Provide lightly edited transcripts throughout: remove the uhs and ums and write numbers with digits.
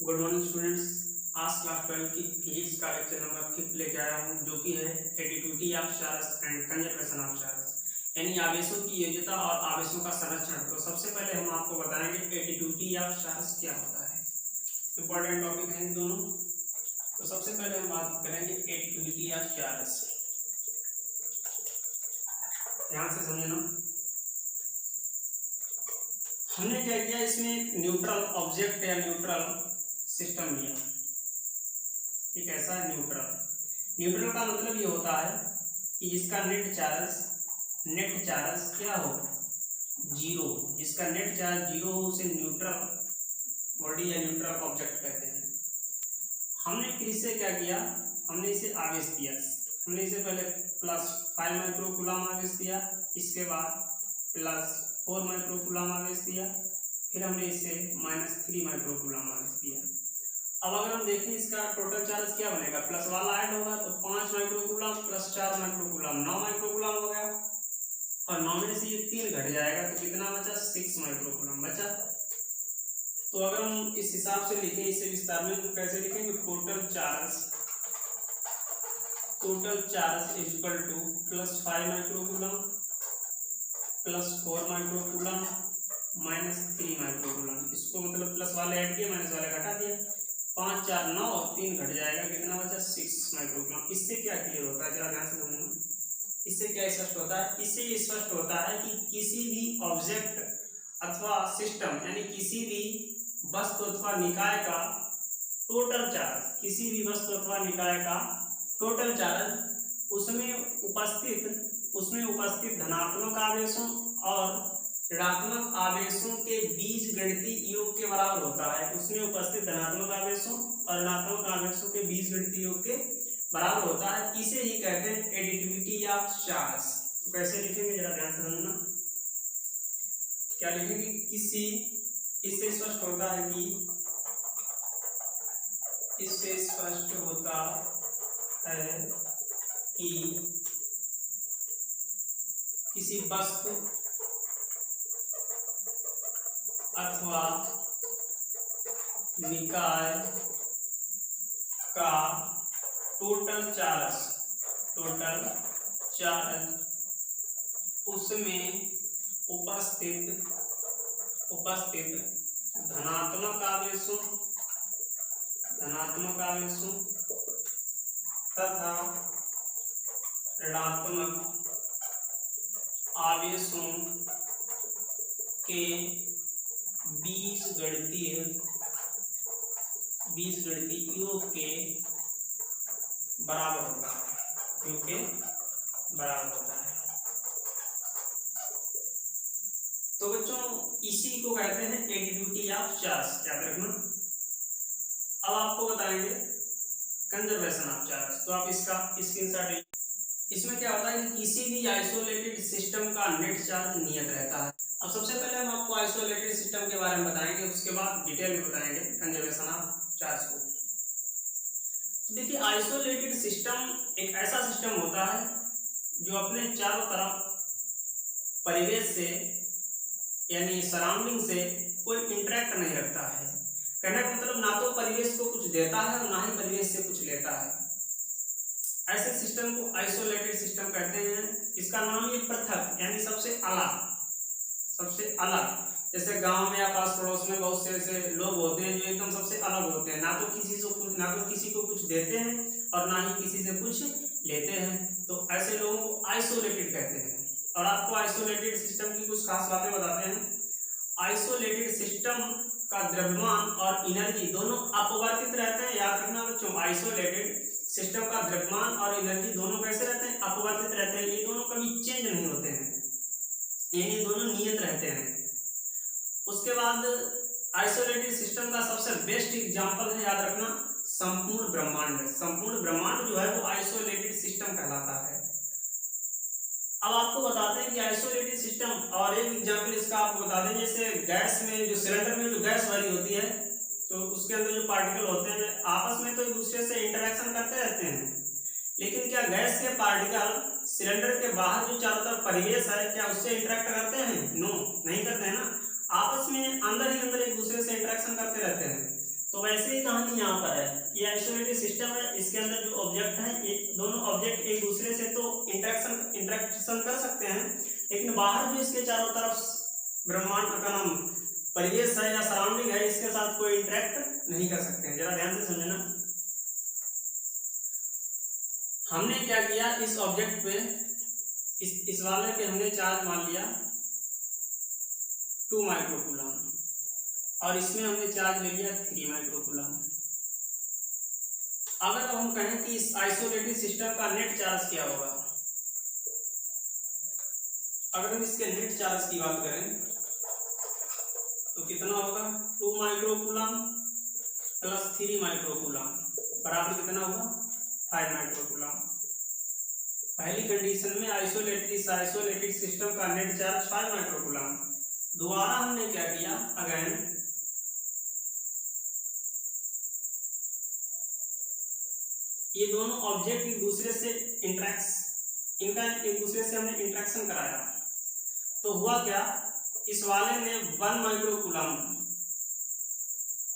Good morning students. आज class 12 की physics का लेक्चर नंबर 5 लेके आया हूँ, जो कि है additivity of charge and conservation of charge, यानी आवेशों की योज्यता और आवेशों का संरक्षण। तो सबसे पहले हम आपको बताएंगे एडिटिविटी ऑफ चार्ज क्या होता है। इंपॉर्टेंट टॉपिक है दोनों। तो सबसे पहले हम बात करेंगे एडिटिविटी ऑफ चार्ज। ध्यान से समझना। हमने क्या किया, इसमें न्यूट्रल ऑब्जेक्ट या न्यूट्रल सिस्टम लिया। एक ऐसा न्यूट्रल का मतलब ये होता है कि जिसका नेट चार्ज क्या हो, जीरो। जिसका नेट चार्ज जीरो हो उसे न्यूट्रल बॉडी या न्यूट्रल ऑब्जेक्ट कहते हैं। हमने फिर इसे क्या किया, हमने इसे आवेश दिया। हमने इसे पहले +5 माइक्रोकूलम आवेश दिया, इसके बाद +4 माइक्रोकूलम आवेश दिया, फिर हमने इसे -3 माइक्रोकूलम आवेश दिया। अब अगर हम देखें इसका टोटल चार्ज क्या बनेगा, प्लस वाला ऐड होगा तो 5 माइक्रोकूलम + 4 माइक्रोकूलम 9 माइक्रोकूलम हो गया, और 9 में से ये 3 घट जाएगा तो कितना बचा, 6 माइक्रोकूलम बचा। तो अगर हम इस हिसाब से लिखें, इसे विस्तार में तो कैसे लिखेंगे, total charge is equal to +5 microcoulomb +4 microcoulomb -3 microcoulomb. इसको मतलब प्लस वाले ऐड किया, माइनस वाले घटा दिया। 5 4 9 और 3 घट जाएगा, कितना बचा, 6 माइक्रोकूलम। इससे क्या क्लियर होता है, जरा ध्यान से समझना। इससे क्या स्पष्ट होता है, इससे ये स्पष्ट होता है कि किसी भी ऑब्जेक्ट अथवा सिस्टम यानी किसी भी वस्तु अथवा निकाय का टोटल चार्ज, किसी भी वस्तु अथवा निकाय का टोटल चार्ज उसमें उपस्थित धनात्मक आवेशों और ऋणात्मक आवेशों के बीजगणितीय योग के बराबर होता है। उसमें उपस्थित धनात्मक आवेशों और ऋणात्मक आवेशों के बीजगणितीय योग के बराबर होता है। इसे ही कहते हैं एडिटिविटी ऑफ चार्ज। तो कैसे लिखेंगे, जरा ध्यान से समझना। क्या लिखेंगे, किसी, इससे स्पष्ट होता है कि किसी वस्तु अथवा निकाय का टोटल चार्ज उसमें उपस्थित धनात्मक आवेशों तथा ऋणात्मक आवेशों के बीजगणितीय योग के बराबर होता है। तो बच्चों, इसी को कहते हैं एडिटिविटी ऑफ चार्ज, याद रखना। अब आपको बताएंगे कंजर्वेशन ऑफ चार्ज। तो आप इसका स्क्रीनशॉट। इसमें क्या होता है कि किसी भी आइसोलेटेड सिस्टम का नेट चार्ज नियत रहता है। अब सबसे पहले हम आपको आइसोलेटेड सिस्टम के बारे में बताएंगे, उसके बाद डिटेल में बताएंगे कंजर्वेशन ऑफ चार्ज को। तो देखिए, आइसोलेटेड सिस्टम एक ऐसा सिस्टम होता है जो अपने चारों तरफ परिवेश से यानी सराउंडिंग से कोई इंटरेक्ट नहीं रखता है। कहने का मतलब ना तो परिवेश को कुछ देता है और ना ही परिवेश से कुछ लेता है। ऐसे सिस्टम को आइसोलेटेड सिस्टम कहते हैं। इसका नाम ये पृथक यानी सबसे अलग। जैसे गांव में या पास पड़ोस में बहुत से ऐसे लोग होते हैं जो एकदम सबसे अलग होते हैं, ना तो किसी को कुछ देते हैं और ना ही किसी से कुछ लेते हैं। तो ऐसे लोगों को आइसोलेटेड कहते हैं। और आपको आइसोलेटेड सिस्टम की कुछ खास बातें बताते हैं। आइसोलेटेड सिस्टम का द्रव्यमान और एनर्जी दोनों अपवर्तित रहते हैं। याद रखना बच्चों, आइसोलेटेड सिस्टम का द्रव्यमान और एनर्जी दोनों कैसे रहते हैं, अपवर्तित रहते हैं। ये दोनों कभी चेंज नहीं होते हैं, ये दोनों नियत रहते हैं। उसके बाद आइसोलेटेड सिस्टम का सबसे बेस्ट एग्जांपल है, याद रखना, संपूर्ण ब्रह्मांड जो है वो आइसोलेटेड सिस्टम कहलाता है। अब आपको बताते हैं कि आइसोलेटेड सिस्टम, और एक एग्जांपल इसका आपको बता दें, जैसे गैस में जो सिलेंडर में जो गैस भरी होती है तो उसके अंदर जो पार्टिकल होते हैं आपस में तो एक दूसरे से इंटरेक्शन करते रहते हैं, लेकिन क्या गैस के पार्टिकल सिलेंडर के बाहर जो चारों तरफ परिवेश है क्या उससे इंटरेक्ट करते हैं? नो, नहीं करते हैं ना। आपस में अंदर ही अंदर एक दूसरे से इंटरेक्शन करते रहते हैं। तो वैसे ही कहानी यहाँ पर है, ये आइसोलेटेड सिस्टम है, इसके अंदर जो ऑब्जेक्ट है ये दोनों ऑब्जेक्ट एक दूसरे से तो इंटरेक्शन कर सकते हैं, लेकिन बाहर जो इसके चारों तरफ ब्रह्मांड का नाम परिवेश है या सराउंडिंग है, इसके साथ कोई इंटरेक्ट नहीं कर सकते हैं। जरा ध्यान से समझना, हमने क्या किया, इस ऑब्जेक्ट पे इस वाले पे हमने चार्ज मान लिया 2 माइक्रोकूलम और इसमें हमने चार्ज ले लिया 3 माइक्रोकूलम। अगर अब हम कहें कि इस आइसोलेटेड सिस्टम का नेट चार्ज क्या होगा, अगर हम इसके नेट चार्ज की बात करें तो कितना होगा, 2 माइक्रोकूलम प्लस 3 माइक्रोकूलम बराबर कितना होगा, 5 माइक्रोकूलम। पहली कंडीशन में आइसोलेटेड सिस्टम का नेट चार्ज 5 माइक्रोकूलम। दोबारा हमने क्या किया, अगेन ये दोनों ऑब्जेक्ट एक दूसरे से इनका एक दूसरे से हमने इंटरेक्शन कराया, तो हुआ क्या, इस वाले ने 1 माइक्रोकूलम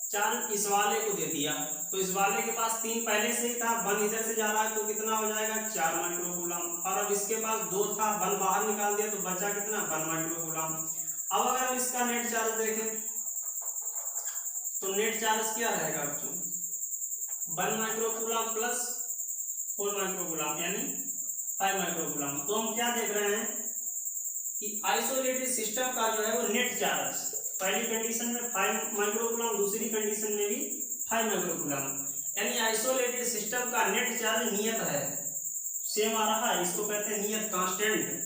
चार्ज इस वाले को दे दिया, तो इस वाले के पास 3 पहले से ही था, 1 इधर से जा रहा है तो कितना हो जाएगा, 4 माइक्रोकूलम, और अब इसके पास 2 था, 1 बाहर निकाल दिया तो बचा कितना, 1 माइक्रोकूलम। अब अगर हम इसका नेट चार्ज देखें तो नेट चार्ज क्या रहेगा बच्चों, 1 माइक्रोकूलम प्लस 4 माइक्रोकूलम यानी 5 माइक्रोकूलम। तो हम क्या देख रहे हैं कि आइसोलेटेड सिस्टम का जो है वो नेट चार्ज पहली कंडीशन में 5 माइक्रोकूलम, दूसरी कंडीशन में भी 5 माइक्रोकूलम, यानी आइसोलेटेड सिस्टम का नेट चार्ज नियत है, सेम आ रहा है, इसको कहते हैं नियत कांस्टेंट।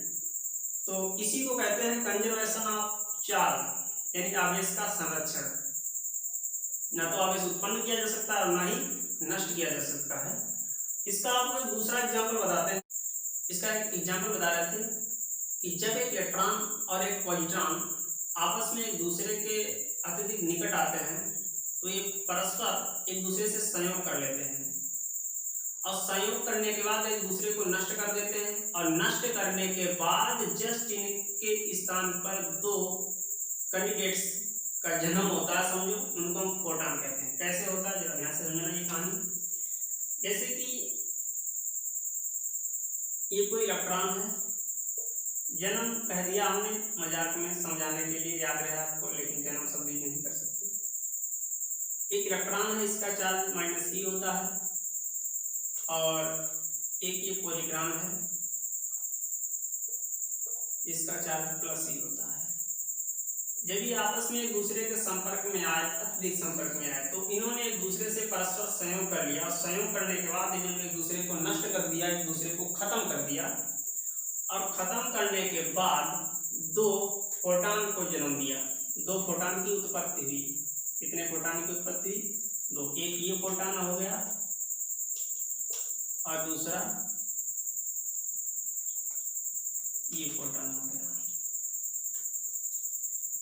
तो इसी को कहते हैं कंजर्वेशन ऑफ चार्ज, यानी आवेश का संरक्षण। ना तो आवेश उत्पन्न किया जा सकता है और ना ही नष्ट किया जा सकता है। इसका आपको एक दूसरा एग्जाम्पल बताते हैं। इसका एक एग्जाम्पल बता रहे थे कि जब एक इलेक्ट्रॉन और एक पॉजिट्रॉन आपस में एक दूसरे के अत्यधिक निकट आते हैं तो ये परस्पर एक दूसरे से संयोग कर लेते हैं, और संयोग करने के बाद एक दूसरे को नष्ट कर देते हैं, और नष्ट करने के बाद जस्ट इनके स्थान पर 2 कैंडिडेट्स का जन्म होता है, समझो उनको हम फोटॉन कहते हैं। कैसे होता है, जरा ध्यान से समझना ये कहानी। जैसे कि ये कोई इलेक्ट्रॉन है, जन्म कह दिया हमने मजाक में समझाने के लिए, याद रहे आपको, लेकिन जन्म शब्द यूज नहीं कर सकते। एक इलेक्ट्रॉन है, इसका चार्ज -e होता है, और एक ये पॉजिट्रॉन है, इसका चार्ज +e होता है। जब ये आपस में एक दूसरे के संपर्क में आए, अत्यधिक संपर्क में आए, तो इन्होंने एक दूसरे से परस्पर संयोग कर लिया, और संयोग करने के बाद इन्होंने एक दूसरे को नष्ट कर दिया, एक दूसरे को खत्म कर दिया, और खत्म करने के बाद 2 फोटॉन को जन्म दिया, 2 फोटॉन की उत्पत्ति हुई। कितने फोटॉन की उत्पत्ति हुई, 2। एक ये फोटॉन हो गया और दूसरा ये फोटॉन हो गया।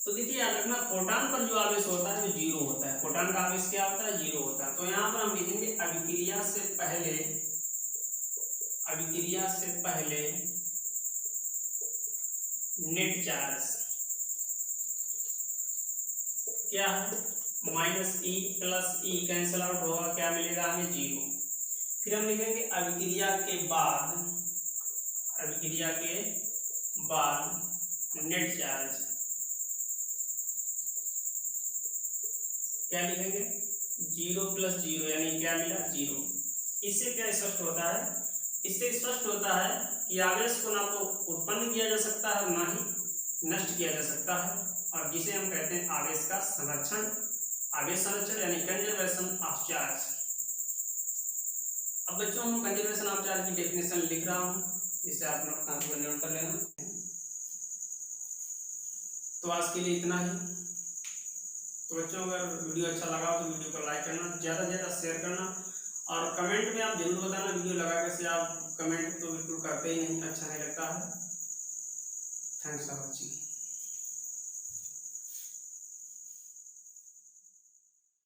तो देखिए याद रखना, फोटॉन पर जो आवेश होता है वो 0 होता है। फोटॉन का आवेश क्या होता है, 0 होता है। तो यहाँ पर हम लिखेंगे अभिक्रिया से पहले नेट चार्ज क्या है, -e + e कैंसिल आउट होगा, क्या मिलेगा हमें, 0। फिर हम लिखेंगे अभिक्रिया के बाद नेट चार्ज क्या लिखेंगे, 0 + 0 यानी क्या मिला, 0। इससे क्या स्पष्ट होता है, इससे स्पष्ट होता है कि आवेश को ना तो उत्पन्न किया जा सकता है ना ही नष्ट किया जा सकता है, और जिसे हम कहते हैं आवेश का संरक्षण, आवेश संरक्षण यानी कंजर्वेशन ऑफ चार्ज। अब बच्चों हम कंजर्वेशन ऑफ चार्ज की डेफिनेशन लिख रहा हूँ, जिसे आप लोग कॉपी पर नोट कर लेना। तो आज के लिए इतना ही। तो बच्चों अगर वीडियो अच्छा लगा हो तो वीडियो को लाइक करना, ज़्यादा से ज़्यादा शेयर करना, और कमेंट में आप जरूर बताना, वीडियो लगा कैसे आप कमेंट तो बिल्कुल करते ही नहीं, अच्छा नहीं लगता है। Thanks for watching.